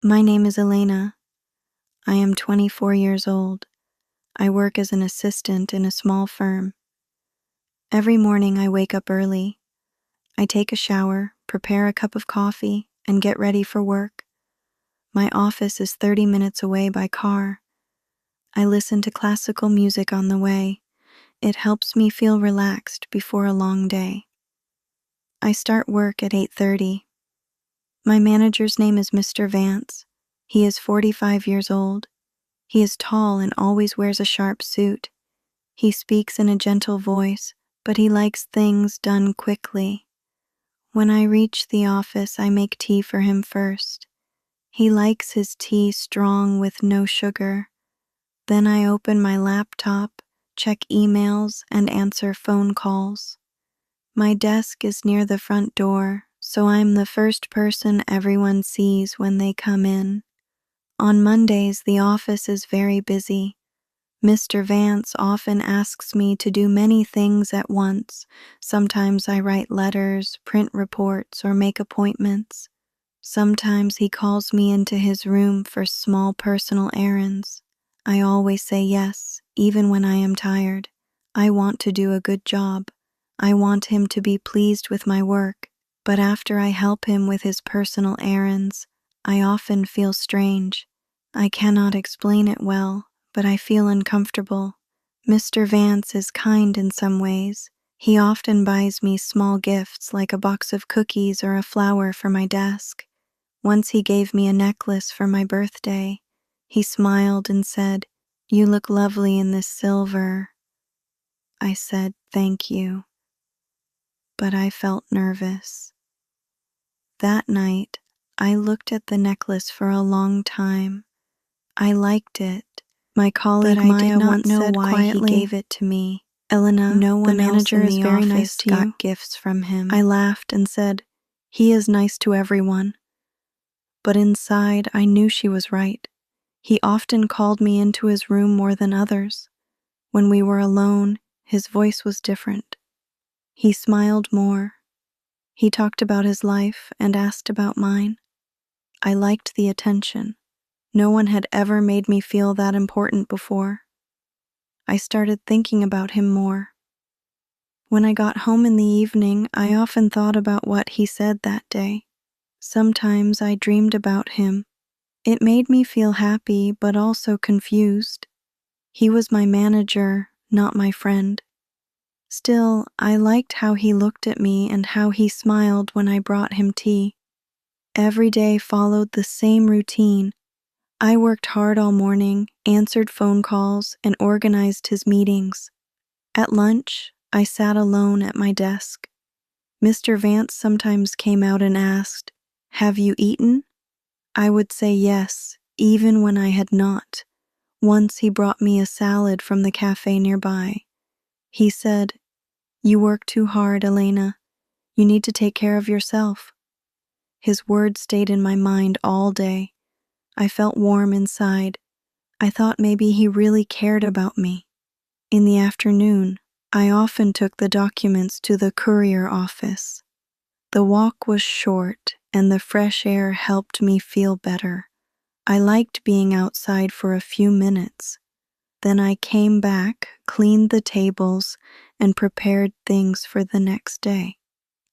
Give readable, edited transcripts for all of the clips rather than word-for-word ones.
My name is Elena. I am 24 years old. I work as an assistant in a small firm. Every morning I wake up early. I take a shower, prepare a cup of coffee, and get ready for work. My office is 30 minutes away by car. I listen to classical music on the way. It helps me feel relaxed before a long day. I start work at 8:30. My manager's name is Mr. Vance. He is 45 years old. He is tall and always wears a sharp suit. He speaks in a gentle voice, but he likes things done quickly. When I reach the office, I make tea for him first. He likes his tea strong with no sugar. Then I open my laptop, check emails, and answer phone calls. My desk is near the front door, so I'm the first person everyone sees when they come in. On Mondays, the office is very busy. Mr. Vance often asks me to do many things at once. Sometimes I write letters, print reports, or make appointments. Sometimes he calls me into his room for small personal errands. I always say yes, even when I am tired. I want to do a good job. I want him to be pleased with my work. But after I help him with his personal errands, I often feel strange. I cannot explain it well, but I feel uncomfortable. Mr. Vance is kind in some ways. He often buys me small gifts like a box of cookies or a flower for my desk. Once he gave me a necklace for my birthday. He smiled and said, "You look lovely in this silver." I said, "Thank you," but I felt nervous. That night, I looked at the necklace for a long time. I liked it. My colleague Maya once said quietly, he gave it to me. "Elena, no one the manager else in the is very nice to got you. Gifts from him." I laughed and said, "He is nice to everyone." But inside, I knew she was right. He often called me into his room more than others. When we were alone, his voice was different. He smiled more. He talked about his life and asked about mine. I liked the attention. No one had ever made me feel that important before. I started thinking about him more. When I got home in the evening, I often thought about what he said that day. Sometimes I dreamed about him. It made me feel happy, but also confused. He was my manager, not my friend. Still, I liked how he looked at me and how he smiled when I brought him tea. Every day followed the same routine. I worked hard all morning, answered phone calls, and organized his meetings. At lunch, I sat alone at my desk. Mr. Vance sometimes came out and asked, "Have you eaten?" I would say yes, even when I had not. Once he brought me a salad from the cafe nearby. He said, "You work too hard, Elena. You need to take care of yourself." His words stayed in my mind all day. I felt warm inside. I thought maybe he really cared about me. In the afternoon, I often took the documents to the courier office. The walk was short, and the fresh air helped me feel better. I liked being outside for a few minutes. Then I came back, cleaned the tables, and prepared things for the next day.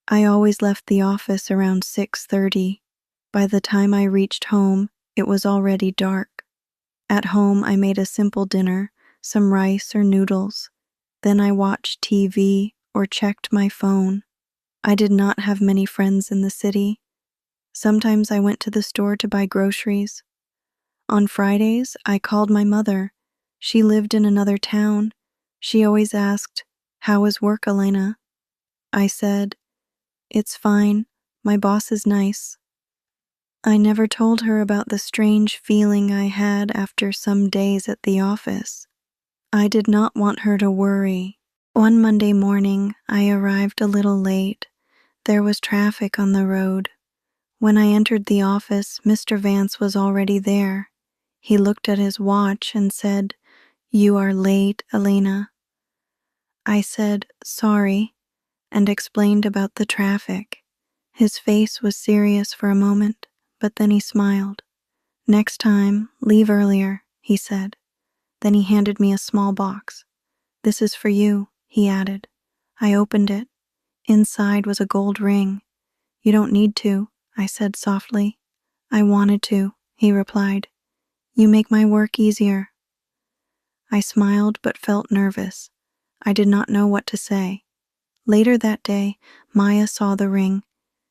I always left the office around 6:30. By the time I reached home, it was already dark. At home, I made a simple dinner, some rice or noodles. Then I watched TV or checked my phone. I did not have many friends in the city. Sometimes I went to the store to buy groceries. On Fridays, I called my mother. She lived in another town. She always asked, "How is work, Elena?" I said, "It's fine. My boss is nice." I never told her about the strange feeling I had after some days at the office. I did not want her to worry. One Monday morning, I arrived a little late. There was traffic on the road. When I entered the office, Mr. Vance was already there. He looked at his watch and said, "You are late, Elena." I said, "Sorry," and explained about the traffic. His face was serious for a moment, but then he smiled. "Next time, leave earlier," he said. Then he handed me a small box. "This is for you," he added. I opened it. Inside was a gold ring. "You don't need to," I said softly. "I wanted to," he replied. "You make my work easier." I smiled but felt nervous. I did not know what to say. Later that day, Maya saw the ring.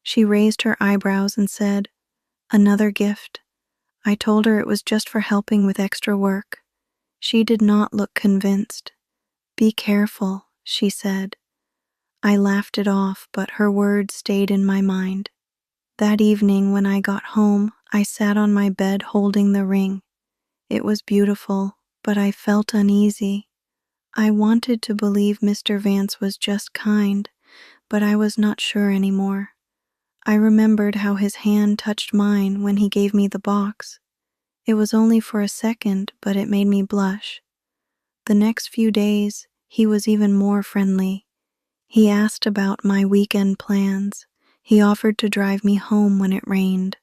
She raised her eyebrows and said, "Another gift." I told her it was just for helping with extra work. She did not look convinced. "Be careful," she said. I laughed it off, but her words stayed in my mind. That evening when I got home, I sat on my bed holding the ring. It was beautiful, but I felt uneasy. I wanted to believe Mr. Vance was just kind, but I was not sure anymore. I remembered how his hand touched mine when he gave me the box. It was only for a second, but it made me blush. The next few days, he was even more friendly. He asked about my weekend plans. He offered to drive me home when it rained.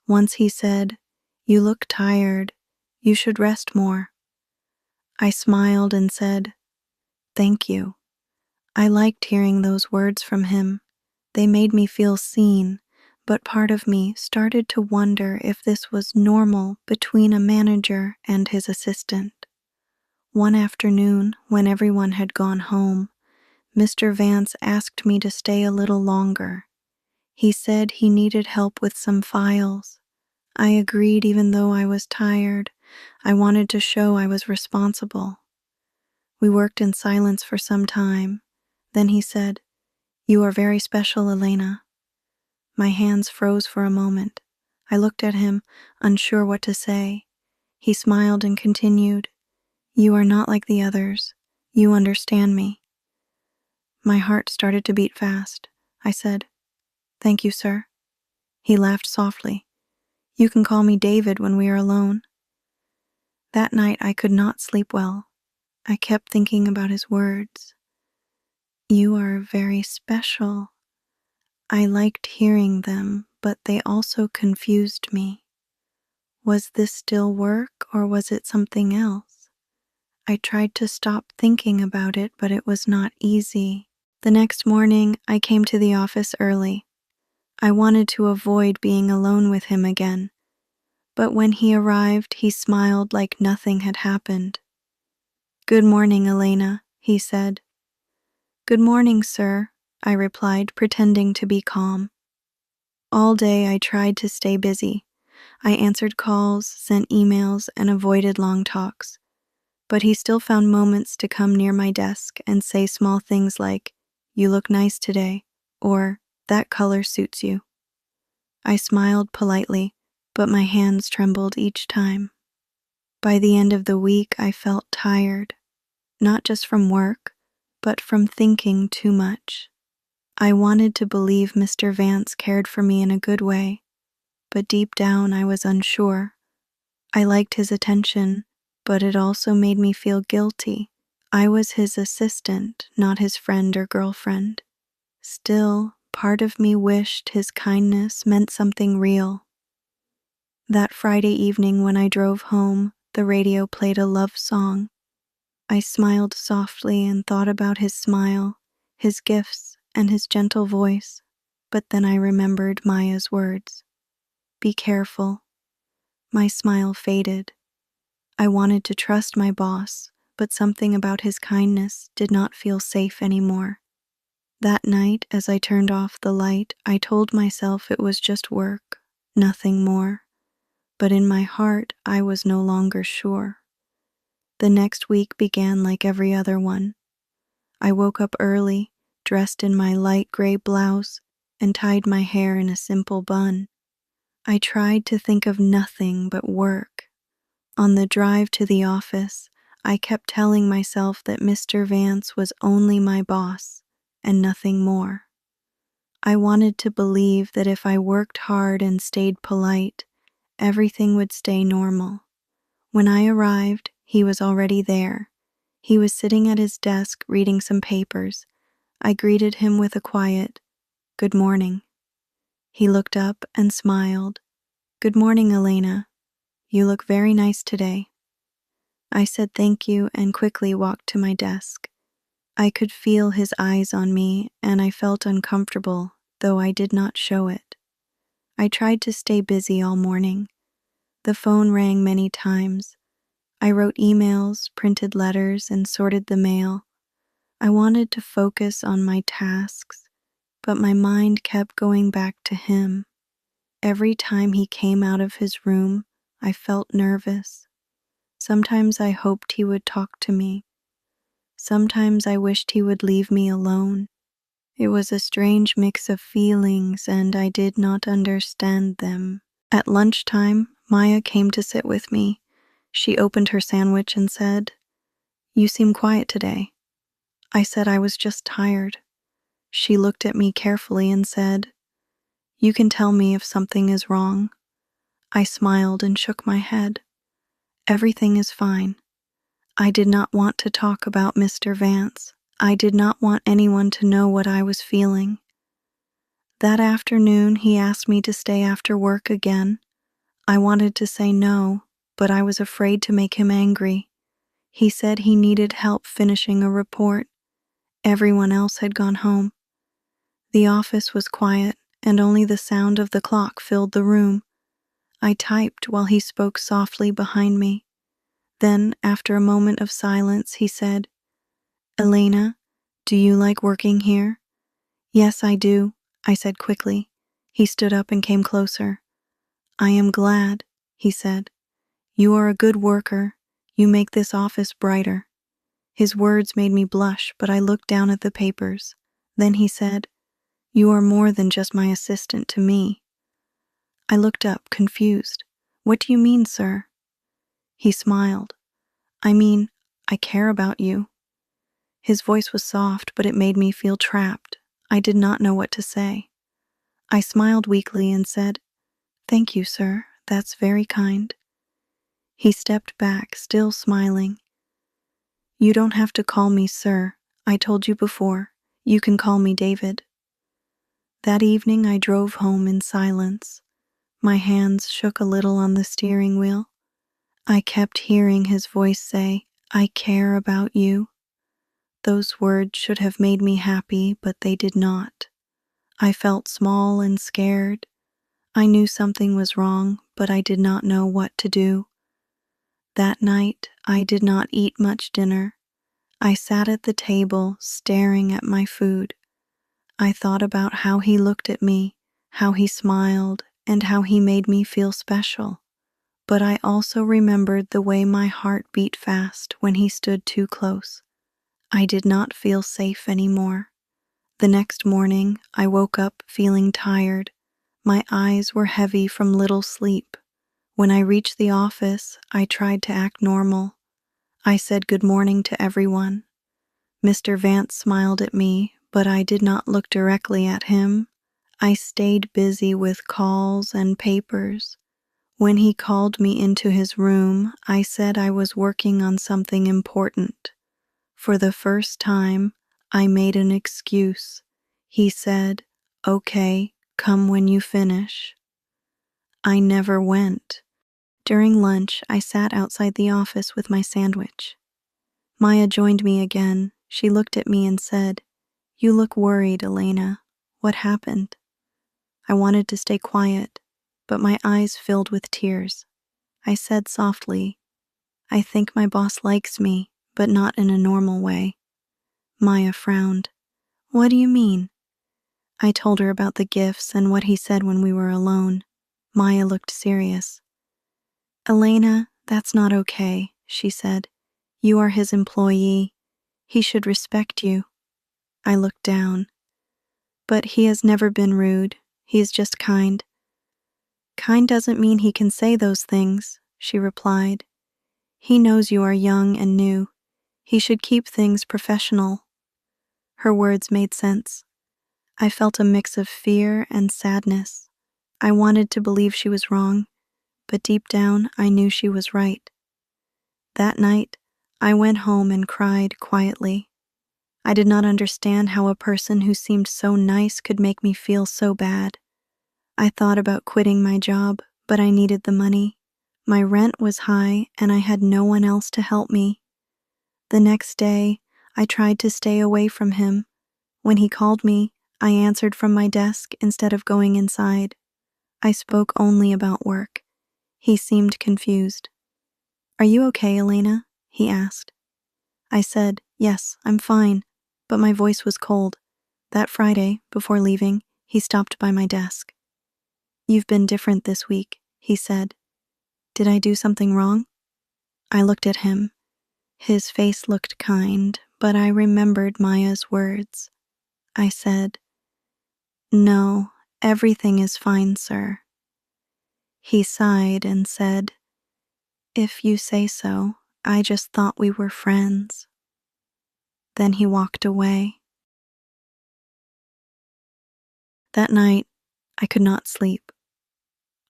Once he said, "You look tired. You should rest more." I smiled and said, "Thank you." I liked hearing those words from him. They made me feel seen, but part of me started to wonder if this was normal between a manager and his assistant. One afternoon, when everyone had gone home, Mr. Vance asked me to stay a little longer. He said he needed help with some files. I agreed even though I was tired. I wanted to show I was responsible. We worked in silence for some time. Then he said, "You are very special, Elena." My hands froze for a moment. I looked at him, unsure what to say. He smiled and continued, "You are not like the others. You understand me." My heart started to beat fast. I said, "Thank you, sir." He laughed softly. "You can call me David when we are alone." That night I could not sleep well. I kept thinking about his words. "You are very special." I liked hearing them, but they also confused me. Was this still work or was it something else? I tried to stop thinking about it, but it was not easy. The next morning, I came to the office early. I wanted to avoid being alone with him again. But when he arrived, he smiled like nothing had happened. "Good morning, Elena," he said. "Good morning, sir," I replied, pretending to be calm. All day I tried to stay busy. I answered calls, sent emails, and avoided long talks. But he still found moments to come near my desk and say small things like, "You look nice today," or "That color suits you." I smiled politely, but my hands trembled each time. By the end of the week, I felt tired, not just from work, but from thinking too much. I wanted to believe Mr. Vance cared for me in a good way, but deep down I was unsure. I liked his attention, but it also made me feel guilty. I was his assistant, not his friend or girlfriend. Still, part of me wished his kindness meant something real. That Friday evening when I drove home, the radio played a love song. I smiled softly and thought about his smile, his gifts, and his gentle voice. But then I remembered Maya's words. "Be careful." My smile faded. I wanted to trust my boss, but something about his kindness did not feel safe anymore. That night, as I turned off the light, I told myself it was just work, nothing more. But in my heart, I was no longer sure. The next week began like every other one. I woke up early, dressed in my light gray blouse, and tied my hair in a simple bun. I tried to think of nothing but work. On the drive to the office, I kept telling myself that Mr. Vance was only my boss and nothing more. I wanted to believe that if I worked hard and stayed polite, everything would stay normal. When I arrived, he was already there. He was sitting at his desk reading some papers. I greeted him with a quiet, "Good morning." He looked up and smiled. "Good morning, Elena. "You look very nice today." I said thank you and quickly walked to my desk. I could feel his eyes on me, and I felt uncomfortable, though I did not show it. I tried to stay busy all morning. The phone rang many times. I wrote emails, printed letters, and sorted the mail. I wanted to focus on my tasks, but my mind kept going back to him. Every time he came out of his room, I felt nervous. Sometimes I hoped he would talk to me. Sometimes I wished he would leave me alone. It was a strange mix of feelings, and I did not understand them. At lunchtime, Maya came to sit with me. She opened her sandwich and said, "You seem quiet today." I said I was just tired. She looked at me carefully and said, "You can tell me if something is wrong." I smiled and shook my head. "Everything is fine." I did not want to talk about Mr. Vance. I did not want anyone to know what I was feeling. That afternoon, he asked me to stay after work again. I wanted to say no, but I was afraid to make him angry. He said he needed help finishing a report. Everyone else had gone home. The office was quiet, and only the sound of the clock filled the room. I typed while he spoke softly behind me. Then, after a moment of silence, he said, "Elena, do you like working here?" "Yes, I do," I said quickly. He stood up and came closer. "I am glad," he said. "You are a good worker. You make this office brighter." His words made me blush, but I looked down at the papers. Then he said, "You are more than just my assistant to me." I looked up, confused. "What do you mean, sir?" He smiled. "I mean, I care about you." His voice was soft, but it made me feel trapped. I did not know what to say. I smiled weakly and said, "Thank you, sir. That's very kind." He stepped back, still smiling. "You don't have to call me sir. I told you before. You can call me David." That evening I drove home in silence. My hands shook a little on the steering wheel. I kept hearing his voice say, "I care about you." Those words should have made me happy, but they did not. I felt small and scared. I knew something was wrong, but I did not know what to do. That night, I did not eat much dinner. I sat at the table, staring at my food. I thought about how he looked at me, how he smiled, and how he made me feel special. But I also remembered the way my heart beat fast when he stood too close. I did not feel safe anymore. The next morning, I woke up feeling tired. My eyes were heavy from little sleep. When I reached the office, I tried to act normal. I said good morning to everyone. Mr. Vance smiled at me, but I did not look directly at him. I stayed busy with calls and papers. When he called me into his room, I said I was working on something important. For the first time, I made an excuse. He said, "Okay, come when you finish." I never went. During lunch, I sat outside the office with my sandwich. Maya joined me again. She looked at me and said, "You look worried, Elena. What happened?" I wanted to stay quiet, but my eyes filled with tears. I said softly, "I think my boss likes me, but not in a normal way." Maya frowned. "What do you mean?" I told her about the gifts and what he said when we were alone. Maya looked serious. "Elena, that's not okay," she said. "You are his employee. He should respect you." I looked down. "But he has never been rude. He is just kind." "Kind doesn't mean he can say those things," she replied. "He knows you are young and new. He should keep things professional." Her words made sense. I felt a mix of fear and sadness. I wanted to believe she was wrong, but deep down I knew she was right. That night, I went home and cried quietly. I did not understand how a person who seemed so nice could make me feel so bad. I thought about quitting my job, but I needed the money. My rent was high and I had no one else to help me. The next day, I tried to stay away from him. When he called me, I answered from my desk instead of going inside. I spoke only about work. He seemed confused. "Are you okay, Elena?" he asked. I said, "Yes, I'm fine," but my voice was cold. That Friday, before leaving, he stopped by my desk. "You've been different this week," he said. "Did I do something wrong?" I looked at him. His face looked kind, but I remembered Maya's words. I said, "No, everything is fine, sir." He sighed and said, "If you say so, I just thought we were friends." Then he walked away. That night, I could not sleep.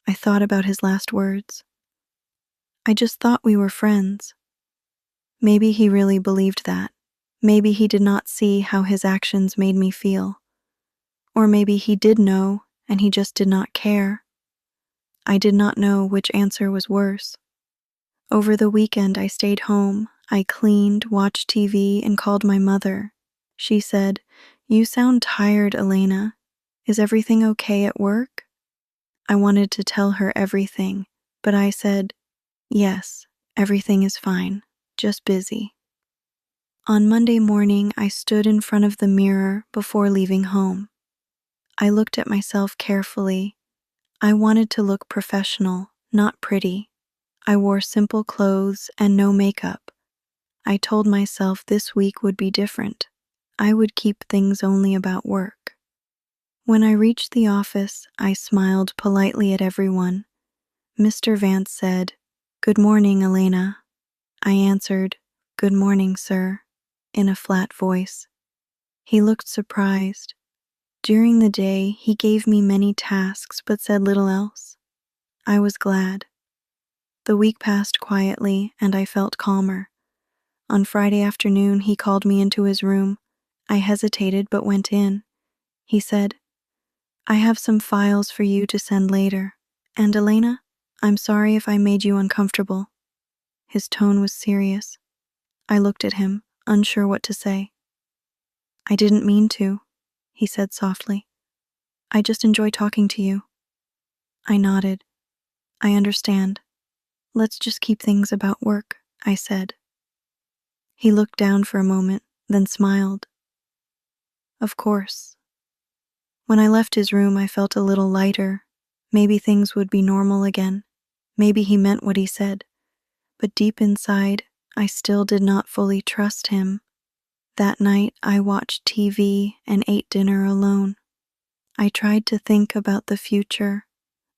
I thought about his last words. "I just thought we were friends." Maybe he really believed that. Maybe he did not see how his actions made me feel. Or maybe he did know and he just did not care. I did not know which answer was worse. Over the weekend, I stayed home. I cleaned, watched TV, and called my mother. She said, "You sound tired, Elena. Is everything okay at work?" I wanted to tell her everything, but I said, "Yes, everything is fine, just busy." On Monday morning, I stood in front of the mirror before leaving home. I looked at myself carefully. I wanted to look professional, not pretty. I wore simple clothes and no makeup. I told myself this week would be different. I would keep things only about work. When I reached the office, I smiled politely at everyone. Mr. Vance said, "Good morning, Elena." I answered, "Good morning, sir," in a flat voice. He looked surprised. During the day, he gave me many tasks but said little else. I was glad. The week passed quietly and I felt calmer. On Friday afternoon, he called me into his room. I hesitated but went in. He said, "I have some files for you to send later. And Elena, I'm sorry if I made you uncomfortable." His tone was serious. I looked at him, unsure what to say. "I didn't mean to," he said softly. "I just enjoy talking to you." I nodded. "I understand. Let's just keep things about work," I said. He looked down for a moment, then smiled. "Of course." When I left his room, I felt a little lighter. Maybe things would be normal again. Maybe he meant what he said. But deep inside, I still did not fully trust him. That night, I watched TV and ate dinner alone. I tried to think about the future.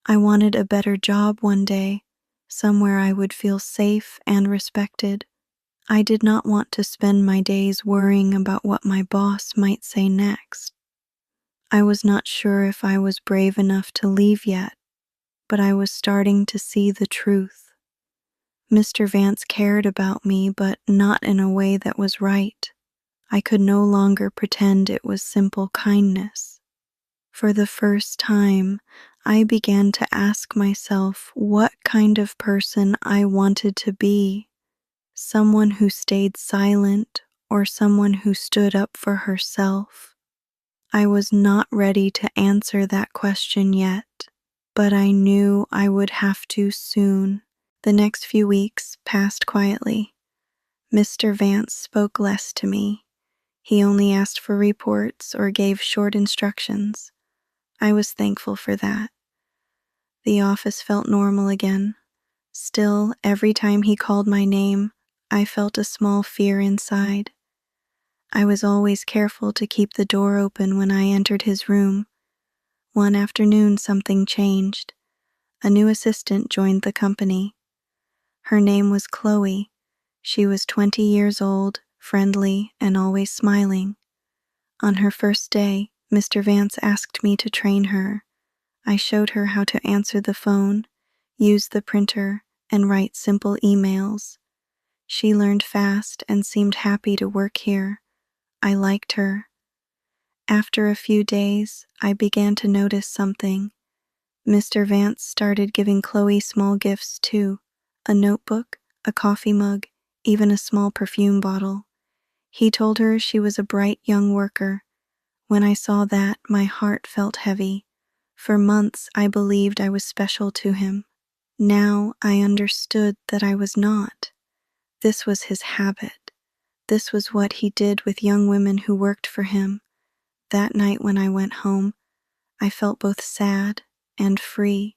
I wanted a better job one day, somewhere I would feel safe and respected. I did not want to spend my days worrying about what my boss might say next. I was not sure if I was brave enough to leave yet, but I was starting to see the truth. Mr. Vance cared about me, but not in a way that was right. I could no longer pretend it was simple kindness. For the first time, I began to ask myself what kind of person I wanted to be. Someone who stayed silent or someone who stood up for herself. I was not ready to answer that question yet, but I knew I would have to soon. The next few weeks passed quietly. Mr. Vance spoke less to me. He only asked for reports or gave short instructions. I was thankful for that. The office felt normal again. Still, every time he called my name, I felt a small fear inside. I was always careful to keep the door open when I entered his room. One afternoon, something changed. A new assistant joined the company. Her name was Chloe. She was 20 years old, friendly, and always smiling. On her first day, Mr. Vance asked me to train her. I showed her how to answer the phone, use the printer, and write simple emails. She learned fast and seemed happy to work here. I liked her. After a few days, I began to notice something. Mr. Vance started giving Chloe small gifts too, a notebook, a coffee mug, even a small perfume bottle. He told her she was a bright young worker. When I saw that, my heart felt heavy. For months, I believed I was special to him. Now I understood that I was not. This was his habit. This was what he did with young women who worked for him. That night when I went home, I felt both sad and free.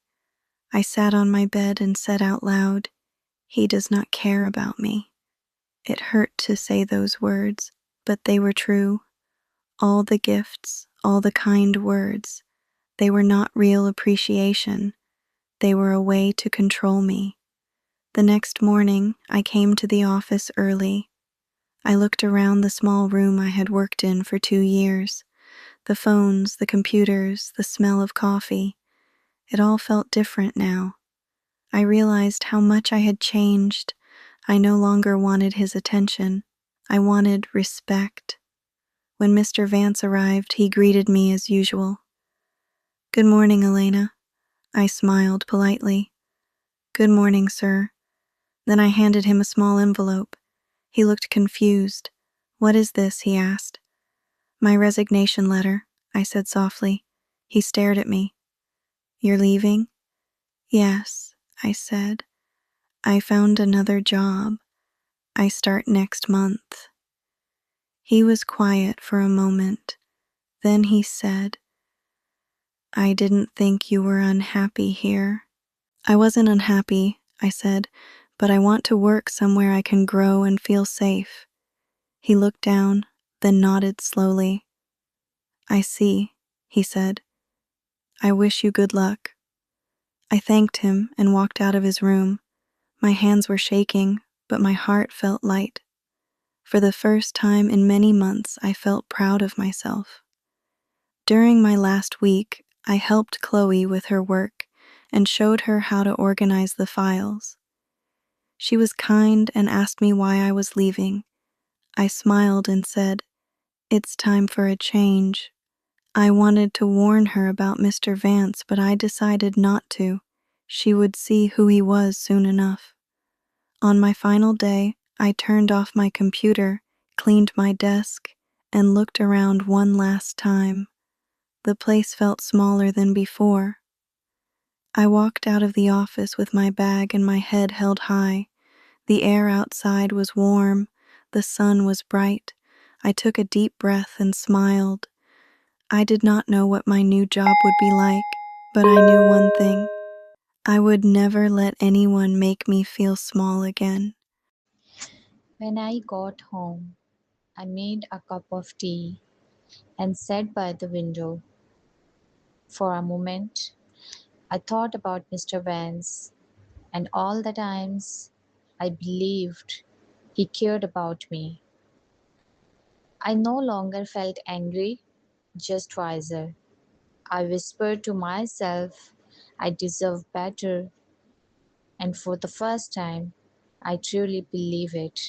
I sat on my bed and said out loud, "He does not care about me." It hurt to say those words, but they were true. All the gifts, all the kind words, they were not real appreciation. They were a way to control me. The next morning, I came to the office early. I looked around the small room I had worked in for 2 years. The phones, the computers, the smell of coffee. It all felt different now. I realized how much I had changed. I no longer wanted his attention. I wanted respect. When Mr. Vance arrived, he greeted me as usual. "Good morning, Elena." I smiled politely. "Good morning, sir." Then I handed him a small envelope. He looked confused. "What is this?" he asked. "My resignation letter," I said softly. He stared at me. "You're leaving?" "Yes," I said. "I found another job. I start next month." He was quiet for a moment. Then he said, "I didn't think you were unhappy here." "I wasn't unhappy," I said, "but I want to work somewhere I can grow and feel safe." He looked down, then nodded slowly. "I see," he said. "I wish you good luck." I thanked him and walked out of his room. My hands were shaking, but my heart felt light. For the first time in many months, I felt proud of myself. During my last week, I helped Chloe with her work and showed her how to organize the files. She was kind and asked me why I was leaving. I smiled and said, "It's time for a change." I wanted to warn her about Mr. Vance, but I decided not to. She would see who he was soon enough. On my final day, I turned off my computer, cleaned my desk, and looked around one last time. The place felt smaller than before. I walked out of the office with my bag and my head held high. The air outside was warm, the sun was bright. I took a deep breath and smiled. I did not know what my new job would be like, but I knew one thing. I would never let anyone make me feel small again. When I got home, I made a cup of tea and sat by the window. For a moment, I thought about Mr. Vance and all the times I believed he cared about me. I no longer felt angry, just wiser. I whispered to myself, I deserve better, and for the first time, I truly believe it.